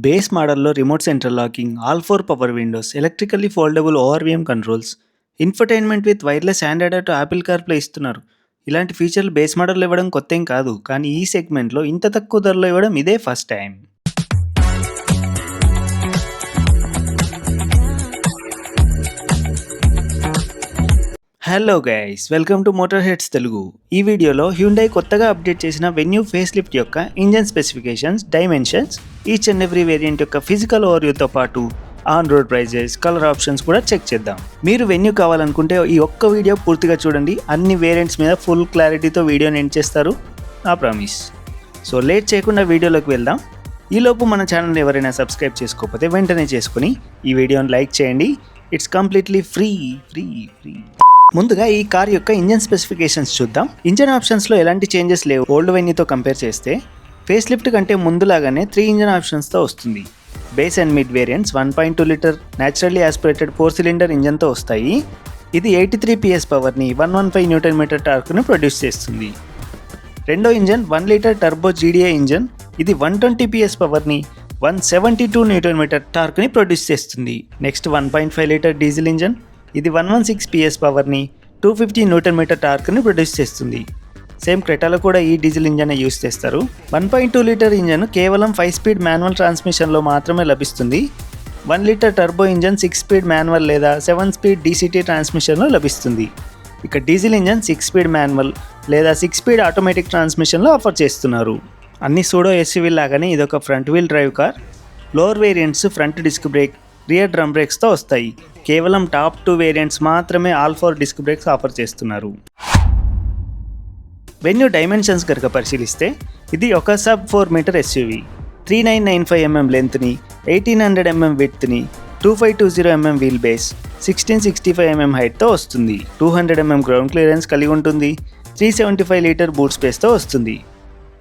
Base మోడల్లో remote central locking, all 4 power Windows, electrically foldable ORVM controls, infotainment with wireless Android Auto Apple CarPlay ఇస్తున్నారు. ఇలాంటి ఫీచర్లు base మోడల్లో ఇవ్వడం కొత్తేం కాదు, కానీ ఈ సెగ్మెంట్లో ఇంత తక్కువ ధరలో ఇవ్వడం ఇదే first time. Hello guys, welcome to motor heads Telugu. ఈ వీడియోలో హ్యుండై కొత్తగా అప్డేట్ చేసిన వెన్యూ ఫేస్ లిఫ్ట్ యొక్క engine specifications, dimensions, each and every variant యొక్క ఫిజికల్ ఓవర్వ్యూతో పాటు on road prices, colour options కూడా చెక్ చేద్దాం. మీరు వెన్యూ కావాలనుకుంటే ఈ ఒక్క వీడియో పూర్తిగా చూడండి. అన్ని వేరియంట్స్ మీద ఫుల్ క్లారిటీతో వీడియోని ఎండ్ చేస్తారు, నా ప్రామిస్. సో లేట్ చేయకుండా వీడియోలోకి వెళ్దాం. ఈలోపు మన ఛానల్ ఎవరైనా సబ్స్క్రైబ్ చేసుకోకపోతే వెంటనే చేసుకుని ఈ వీడియోని లైక్ చేయండి. It's completely free. ముందుగా ఈ కార్ యొక్క ఇంజన్ స్పెసిఫికేషన్స్ చూద్దాం. ఇంజన్ ఆప్షన్స్లో ఎలాంటి చేంజెస్ లేవు. ఓల్డ్ వెన్యూతో కంపేర్ చేస్తే ఫేస్ లిఫ్ట్ కంటే ముందులాగానే 3 ఇంజన్ ఆప్షన్స్తో వస్తుంది. Base and mid variants 1.2 litre naturally aspirated 4 cylinder ఇంజన్తో వస్తాయి. ఇది 83 PS పవర్ని, 115 న్యూటన్ మీటర్ టార్క్ను ప్రొడ్యూస్ చేస్తుంది. రెండో engine 1 litre turbo GDI engine. ఇది 120 PS పవర్ని, 172 న్యూటన్ మీటర్ టార్క్ని ప్రొడ్యూస్ చేస్తుంది. Next 1.5 litre diesel engine. ఇది 116 PS పవర్ని, 250 న్యూటన్ మీటర్ టార్క్ని ప్రొడ్యూస్ చేస్తుంది. సేమ్ క్రెటాలో కూడా ఈ డీజిల్ ఇంజన్ యూస్ చేస్తారు. 1.2 లీటర్ ఇంజన్ కేవలం 5 స్పీడ్ మాన్యువల్ ట్రాన్స్మిషన్లో మాత్రమే లభిస్తుంది. 1 litre turbo engine 6 speed manual లేదా 7 స్పీడ్ DCT ట్రాన్స్మిషన్లో లభిస్తుంది. ఇక డీజిల్ ఇంజన్ 6 స్పీడ్ మాన్యువల్ లేదా 6 స్పీడ్ ఆటోమేటిక్ ట్రాన్స్మిషన్లో ఆఫర్ చేస్తున్నారు. అన్ని సూడో ఎస్యూవీ లాగానే ఇదొక front wheel drive car. Lower variants front disc brake, rear drum బ్రేక్స్తో వస్తాయి. కేవలం టాప్ 2 వేరియంట్స్ మాత్రమే ఆల్ 4 డిస్క్ బ్రేక్స్ ఆఫర్ చేస్తున్నారు. వెన్యూ డైమెన్షన్స్ కనుక పరిశీలిస్తే ఇది ఒక సబ్ 4 మీటర్ ఎస్యూవీ. 3995 mm లెంత్ని, 1800 mm విడ్త్ని, 2520 mm వీల్ బేస్, 1665 mm హైట్తో వస్తుంది. 200 mm గ్రౌండ్ క్లియరెన్స్ కలిగి ఉంటుంది. 375 లీటర్ బూట్ స్పేస్తో వస్తుంది.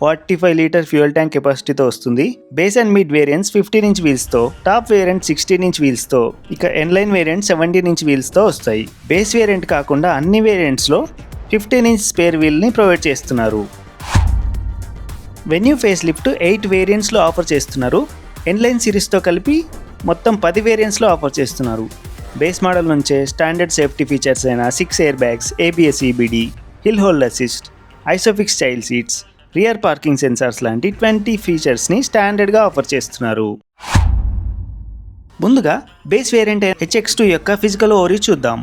45 లీటర్ ఫ్యూయల్ ట్యాంక్ కెపాసిటీతో వస్తుంది. Base and mid variants 15 inch వీల్స్తో, టాప్ వేరియంట్ 16 ఇంచ్ వీల్స్తో, ఇక ఎన్లైన్ వేరియంట్ 17 ఇంచ్ వీల్స్తో వస్తాయి. బేస్ వేరియంట్ కాకుండా అన్ని వేరియంట్స్లో 15 ఇంచ్ స్పేర్ వీల్ని ప్రొవైడ్ చేస్తున్నారు. వెన్యూ ఫేస్ లిఫ్ట్ 8 వేరియంట్స్లో ఆఫర్ చేస్తున్నారు. ఎన్లైన్ సిరీస్తో కలిపి మొత్తం 10 వేరియంట్స్లో ఆఫర్ చేస్తున్నారు. బేస్ మోడల్ నుంచే స్టాండర్డ్ సేఫ్టీ ఫీచర్స్ అయిన 6 air bags, ABS EBD, hill hold assist, Isofix child seats, rear parking sensors లాంటి 20 ఫీచర్స్ని స్టాండర్డ్గా ఆఫర్ చేస్తున్నారు. ముందుగా బేస్ వేరియంట్ HX2 యొక్క ఫిజికల్ ఓవర్వ్యూ చూద్దాం.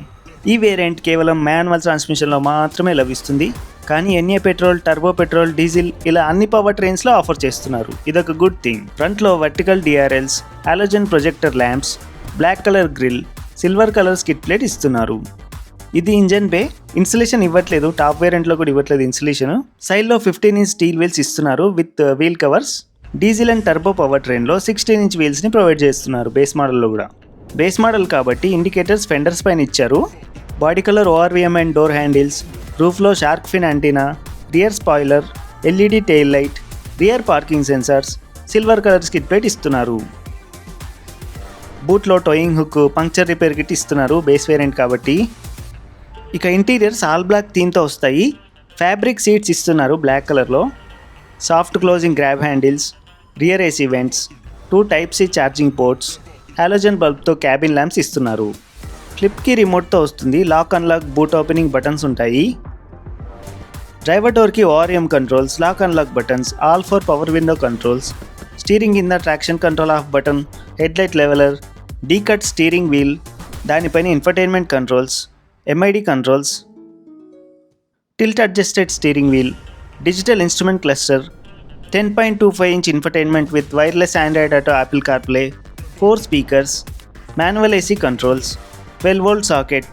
ఈ వేరియంట్ కేవలం మాన్యువల్ ట్రాన్స్మిషన్లో మాత్రమే లభిస్తుంది, కానీ NA petrol, turbo petrol, diesel ఇలా అన్ని పవర్ ట్రైన్స్లో ఆఫర్ చేస్తున్నారు. ఇదొక గుడ్ థింగ్. ఫ్రంట్లో vertical DRLs, halogen projector lamps, black colour grille, silver colour skid plate ఇస్తున్నారు. ఇది ఇంజన్ బే. ఇన్సులేషన్ ఇవ్వట్లేదు, టాప్ వేరియంట్లో కూడా ఇవ్వట్లేదు ఇన్సులేషన్. సైడ్లో 15 ఇంచ్ స్టీల్ వీల్స్ ఇస్తున్నారు with wheel covers. Diesel and turbo power ట్రైన్లో 16 ఇంచ్ వీల్స్ని ప్రొవైడ్ చేస్తున్నారు బేస్ మోడల్లో కూడా. బేస్ మోడల్ కాబట్టి ఇండికేటర్స్ ఫెండర్స్ పైన ఇచ్చారు. Body colour ORVM and door handles, రూఫ్లో shark fin antenna, rear spoiler, LED tail light, rear parking sensors, silver colour skid plate ఇస్తున్నారు. బూట్లో towing hook, puncture repair kit ఇస్తున్నారు base variant కాబట్టి. ఇక interiors all black థీమ్తో వస్తాయి. Fabric seats ఇస్తున్నారు black కలర్లో. Soft closing grab handles, rear AC vents, 2 Type-C charging ports, halogen బల్బ్తో క్యాబిన్ ల్యాంప్స్ ఇస్తున్నారు. ఫ్లిప్కి రిమోట్తో వస్తుంది. Lock unlock, boot opening buttons ఉంటాయి. డ్రైవర్ డోర్కి ORM controls, lock unlock buttons, all 4 power window controls, steering కింద traction control off button, headlight leveller, D cut steering wheel, దానిపైన infotainment controls, MID controls, tilt adjusted steering wheel, digital instrument cluster, 10.25 inch infotainment with wireless Android Auto Apple CarPlay, 4 speakers, manual AC controls, 12 volt socket,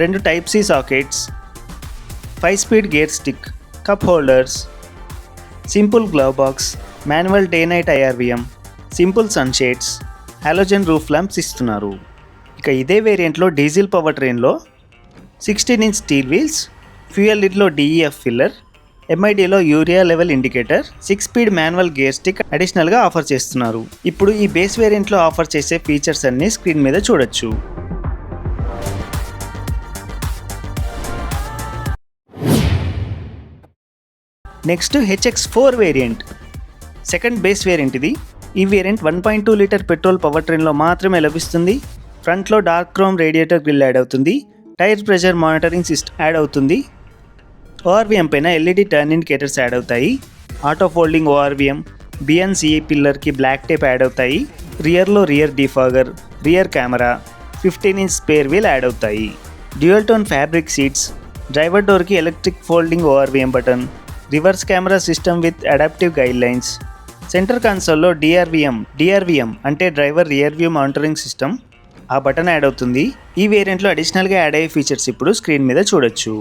2 Type-C sockets, 5 speed gear stick, cup holders, simple glove box, manual day night IRVM, simple sunshades, halogen roof lamps ఇస్తున్నారు. ఇక ఇదే వేరియంట్లో diesel power ట్రైన్లో 16 inch steel wheels, fuel లిడ్లో DEF filler, MIDలో urea level indicator, 6 speed manual gear stick అడిషనల్గా offer చేస్తున్నారు. ఇప్పుడు ఈ బేస్ వేరియంట్లో ఆఫర్ చేసే ఫీచర్స్ అన్ని స్క్రీన్ మీద చూడొచ్చు. Next HX4 variant, second base variant ఇది. ఈ వేరియంట్ 1.2 లీటర్ పెట్రోల్ పవర్ ట్రైన్లో మాత్రమే లభిస్తుంది. ఫ్రంట్లో dark chrome radiator grille add అవుతుంది. Tyre pressure monitoring system add అవుతుంది. ఓఆర్వీఎం పైన ఎల్ఈడి టర్న్ ఇండికేటర్స్ యాడ్ అవుతాయి. ఆటో ఫోల్డింగ్ ఓఆర్వీఎం, బిఎన్సిఏ పిల్లర్కి బ్లాక్ టేప్ యాడ్ అవుతాయి. రియర్లో rear defogger, rear camera, 15-inch spare wheel add అవుతాయి. Dual tone fabric seats, driver డోర్కి electric folding ORVM button, reverse camera system with adaptive guide lines. Centre కన్సోల్లో DRVM అంటే driver rear view monitoring system, ఆ button add అవుతుంది. ఈ వేరియంట్లో అడిషనల్గా add అయ్యే ఫీచర్స్ ఇప్పుడు స్క్రీన్ మీద చూడొచ్చు.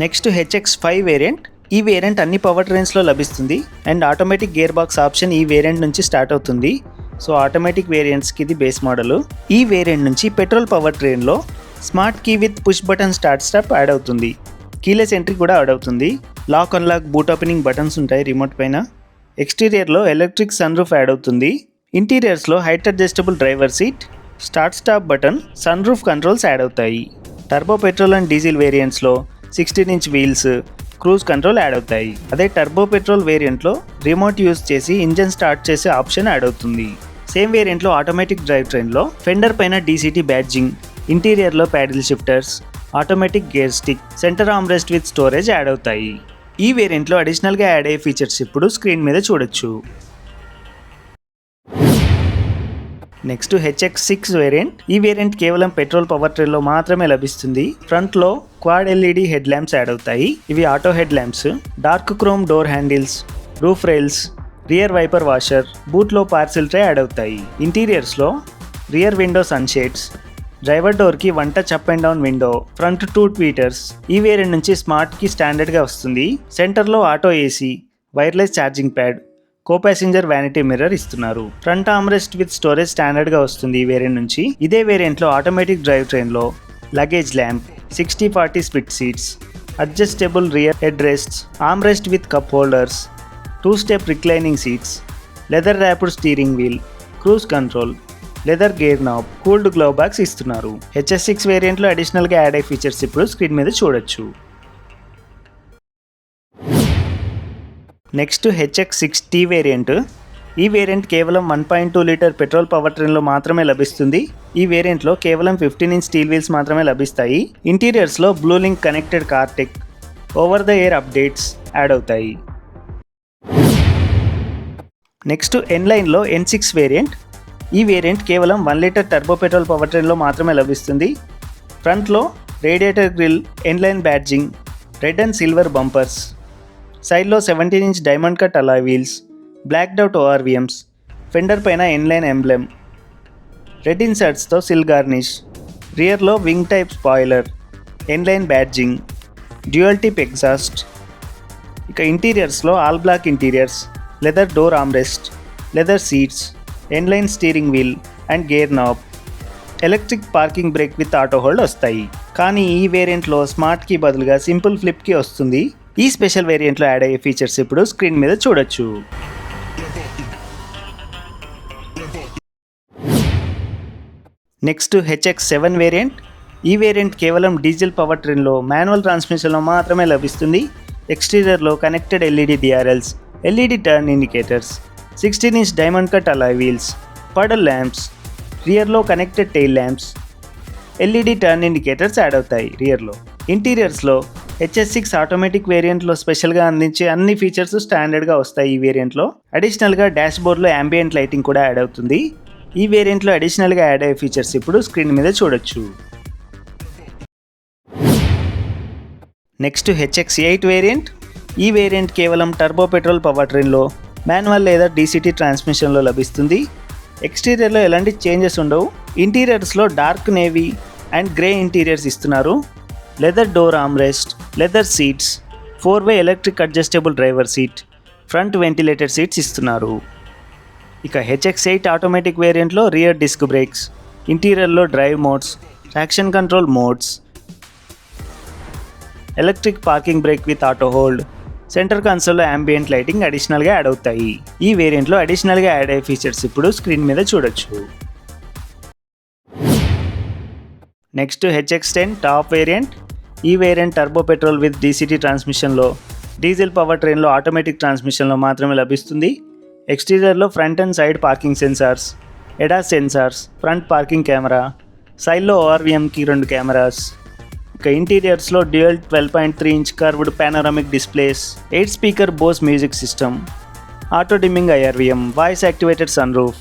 Next HX5 variant. ఈ వేరియంట్ అన్ని పవర్ ట్రైన్స్లో లభిస్తుంది and automatic gear box option ఈ వేరియంట్ నుంచి స్టార్ట్ అవుతుంది. సో ఆటోమేటిక్ వేరియంట్స్కి ఇది బేస్ మోడల్. ఈ వేరియంట్ నుంచి పెట్రోల్ పవర్ ట్రైన్లో smart key with push button start stop add అవుతుంది. కీలెస్ ఎంట్రీ కూడా యాడ్ అవుతుంది. Lock unlock, boot opening buttons ఉంటాయి రిమోట్ పైన. ఎక్స్టీరియర్లో ఎలక్ట్రిక్ సన్ రూఫ్ యాడ్ అవుతుంది. ఇంటీరియర్స్లో height adjustable driver seat, start stop button, sun roof controls add అవుతాయి. Turbo petrol and diesel వేరియంట్స్లో 16-inch wheels, cruise control add అవుతాయి. అదే టర్బో పెట్రోల్ వేరియంట్లో రిమోట్ యూజ్ చేసి ఇంజన్ స్టార్ట్ చేసే ఆప్షన్ యాడ్ అవుతుంది. సేమ్ వేరియంట్లో ఆటోమేటిక్ డ్రైవ్ ట్రైన్లో ఫెండర్ పైన డీసీటీ బ్యాడ్జింగ్, ఇంటీరియర్లో paddle shifters, automatic gear stick, centre armrest with storage add అవుతాయి. ఈ వేరియంట్లో అడిషనల్గా యాడ్ అయ్యే ఫీచర్స్ ఇప్పుడు స్క్రీన్ మీద చూడొచ్చు. Next HX6 variant. ఈ వేరియంట్ కేవలం పెట్రోల్ పవర్ ట్రైన్లో మాత్రమే లభిస్తుంది. ఫ్రంట్లో quad LED head lamps add అవుతాయి. ఇవి auto head lamps. Dark chrome door handles, roof rails, rear wiper washer, బూట్లో పార్సిల్ ట్రే యాడ్ అవుతాయి. ఇంటీరియర్స్లో రియర్ విండో సన్షేడ్స్, డ్రైవర్ డోర్కి 1 touch up and down window, front 2 tweeters. ఈ variant నుంచి స్మార్ట్కి స్టాండర్డ్గా వస్తుంది. సెంటర్లో auto AC, wireless charging pad, co passenger vanity mirror ఇస్తున్నారు. ఫ్రంట్ ఆర్మ్రెస్ట్ విత్ స్టోరేజ్ స్టాండర్డ్గా వస్తుంది ఈ వేరియంట్ నుంచి. ఇదే వేరియంట్లో ఆటోమేటిక్ డ్రైవ్ ట్రైన్లో luggage lamp, 60/40 split seats, adjustable rear head rests, armrest with cup holders, 2-step reclining seats, leather wrapped steering wheel, cruise control, leather gear knob, cooled glove box ఇస్తున్నారు. HS6 వేరియంట్లో అడిషనల్గా add అయ్యే features ఇప్పుడు screen మీద చూడొచ్చు. Next HX6T variant. ఈ variant కేవలం 1.2 litre petrol power ట్రైన్లో మాత్రమే లభిస్తుంది. ఈ వేరియంట్లో కేవలం 15-inch స్టీల్ వీల్స్ మాత్రమే లభిస్తాయి. ఇంటీరియర్స్లో Blue Link connected car tech, over the air updates add అవుతాయి. నెక్స్ట్ N-Lineలో N6 వేరియంట్. ఈ వేరియంట్ కేవలం 1 లీటర్ టర్బో పెట్రోల్ పవర్ ట్రైన్లో మాత్రమే లభిస్తుంది. ఫ్రంట్లో radiator grille, N-Line badging, red and silver bumpers, సైడ్లో 17-inch diamond cut alloy wheels, blacked out ORVMs, fender పైన N-Line ఎంబ్లెమ్, రెడ్ ఇన్సర్ట్స్తో సిల్ గార్నిష్, రియర్లో wing type spoiler, N-Line badging, dual tip exhaust. ఇక ఇంటీరియర్స్లో all black interiors, leather door armrest, leather seats, N-Line steering wheel and gear knob, electric parking brake with auto hold వస్తాయి. కానీ ఈ వేరియంట్లో smart key బదులుగా simple flip key వస్తుంది. ఈ special వేరియంట్లో యాడ్ అయ్యే ఫీచర్స్ ఇప్పుడు స్క్రీన్ మీద చూడొచ్చు. Next HX7 variant. ఈ వేరియంట్ కేవలం డీజిల్ పవర్ ట్రైన్లో మాన్యువల్ ట్రాన్స్మిషన్లో మాత్రమే లభిస్తుంది. ఎక్స్టీరియర్లో connected LED DRLs, LED turn indicators, 16-inch diamond cut alloy wheels, puddle lamps, రియర్లో connected tail lamps, LED turn indicators add అవుతాయి రియర్లో. ఇంటీరియర్స్లో HS6 ఆటోమేటిక్ వేరియంట్లో స్పెషల్గా అందించే అన్ని ఫీచర్స్ స్టాండర్డ్గా వస్తాయి ఈ వేరియంట్లో. అడిషనల్గా డాష్ బోర్డ్లో యాంబియంట్ లైటింగ్ కూడా యాడ్ అవుతుంది. ఈ వేరియంట్లో అడిషనల్గా యాడ్ అయ్యే ఫీచర్స్ ఇప్పుడు స్క్రీన్ మీద చూడొచ్చు. Next HX8 variant. ఈ వేరియంట్ కేవలం టర్బో పెట్రోల్ పవర్ ట్రైన్లో మాన్యువల్ లేదా డీసీటీ ట్రాన్స్మిషన్లో లభిస్తుంది. ఎక్స్టీరియర్లో ఎలాంటి చేంజెస్ ఉండవు. ఇంటీరియర్స్లో dark navy and grey interiors ఇస్తున్నారు. Leather door armrest, leather seats, 4-way electric adjustable driver seat, front ventilated seats ఇస్తున్నారు. ఇక HX8 ఆటోమేటిక్ వేరియంట్లో రియర్ డిస్క్ బ్రేక్స్, ఇంటీరియర్లో drive modes, traction control modes, electric parking brake with auto hold, centre కన్సోల్లో ambient lighting అడిషనల్గా add అవుతాయి. ఈ వేరియంట్లో అడిషనల్గా యాడ్ అయ్యే ఫీచర్స్ ఇప్పుడు స్క్రీన్ మీద చూడొచ్చు. Next HX10 top variant. ఈ variant turbo petrol with DCT ట్రాన్స్మిషన్లో డీజిల్ పవర్ ట్రైన్లో ఆటోమేటిక్ ట్రాన్స్మిషన్లో మాత్రమే లభిస్తుంది. ఎక్స్టీరియర్లో front and side parking sensors, ADAS sensors, front parking camera, సైడ్లో ORVMకి 2 కెమెరాస్. ఇక ఇంటీరియర్స్లో dual 12.3 inch curved panoramic displays, 8 speaker Bose music system, auto dimming IRVM, voice activated sun roof,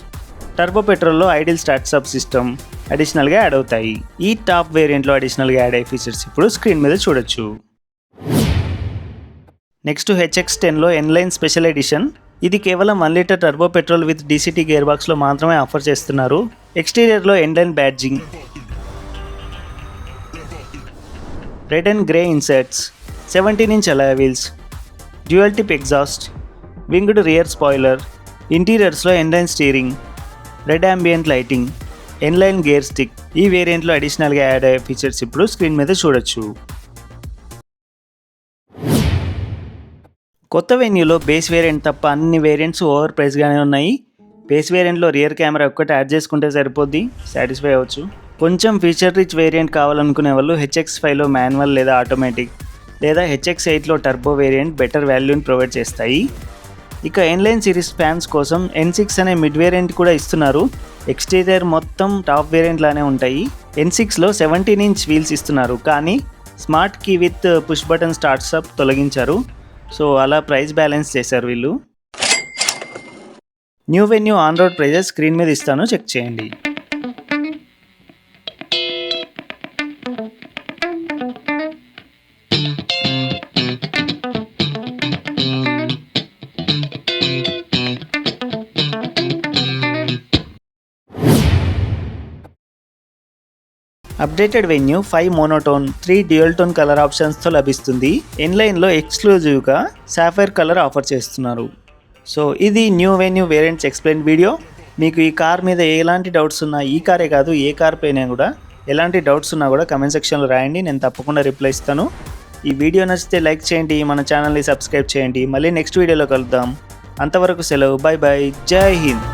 turbo పెట్రోల్లో ఐడిల్ స్టార్ట్ సబ్ సిస్టమ్ అడిషనల్గా add అవుతాయి. ఈ top వేరియంట్లో అడిషనల్గా add అయ్యే ఫీచర్స్ ఇప్పుడు స్క్రీన్ మీద చూడొచ్చు. నెక్స్ట్ HX10లో N-Line స్పెషల్ ఎడిషన్. ఇది కేవలం 1 litre turbo petrol with DCT gear బాక్స్లో మాత్రమే ఆఫర్ చేస్తున్నారు. ఎక్స్టీరియర్లో N-Line badging, red and grey inserts, 17 inch alloy wheels, dual tip exhaust, winged rear spoiler, ఇంటీరియర్స్లో N-Line steering, red ambient lighting, N-Line gear stick. ఈ వేరియంట్లో అడిషనల్గా యాడ్ అయ్యే features ఇప్పుడు స్క్రీన్ మీద చూడొచ్చు. కొత్త వెన్యూలో బేస్ వేరియంట్ తప్ప అన్ని వేరియంట్స్ ఓవర్ ప్రైస్గానే ఉన్నాయి. బేస్ వేరియంట్లో రియర్ కెమెరా ఒక్కటి యాడ్ చేసుకుంటే సరిపోద్ది, సాటిస్ఫై అవ్వచ్చు. కొంచెం ఫీచర్ రిచ్ వేరియంట్ కావాలనుకునే వాళ్ళు HX5లో మాన్యువల్ లేదా ఆటోమేటిక్, లేదా HX8లో టర్బో వేరియంట్ బెటర్ వాల్యూని ప్రొవైడ్ చేస్తాయి. ఇక N-Line సిరీస్ ఫ్యాన్స్ కోసం N6 అనే మిడ్ వేరియంట్ కూడా ఇస్తున్నారు. ఎక్స్టీరియర్ మొత్తం టాప్ వేరియంట్ లానే ఉంటాయి. N6లో 17 ఇంచ్ వీల్స్ ఇస్తున్నారు, కానీ smart key with push button starts up తొలగించారు. సో అలా ప్రైస్ బ్యాలెన్స్ చేశారు వీళ్ళు. New Venue on road prices screen మీద ఇస్తాను, చెక్ చేయండి. Updated Venue 5 monotone, 3 dual tone colour ఆప్షన్స్తో లభిస్తుంది. N-Lineలో ఎక్స్క్లూజివ్గా సాఫైర్ కలర్ ఆఫర్ చేస్తున్నారు. సో ఇది new Venue variants explain video. మీకు ఈ కార్ మీద ఎలాంటి డౌట్స్ ఉన్నా, ఈ కారే కాదు ఏ కార్ పైన కూడా ఎలాంటి డౌట్స్ ఉన్నా కూడా కమెంట్ సెక్షన్లో రాయండి, నేను తప్పకుండా రిప్లై ఇస్తాను. ఈ వీడియో నచ్చితే లైక్ చేయండి, మన ఛానల్ని సబ్స్క్రైబ్ చేయండి. మళ్ళీ నెక్స్ట్ వీడియోలో కలుద్దాం. అంతవరకు సెలవు, బై బై, జై హింద్.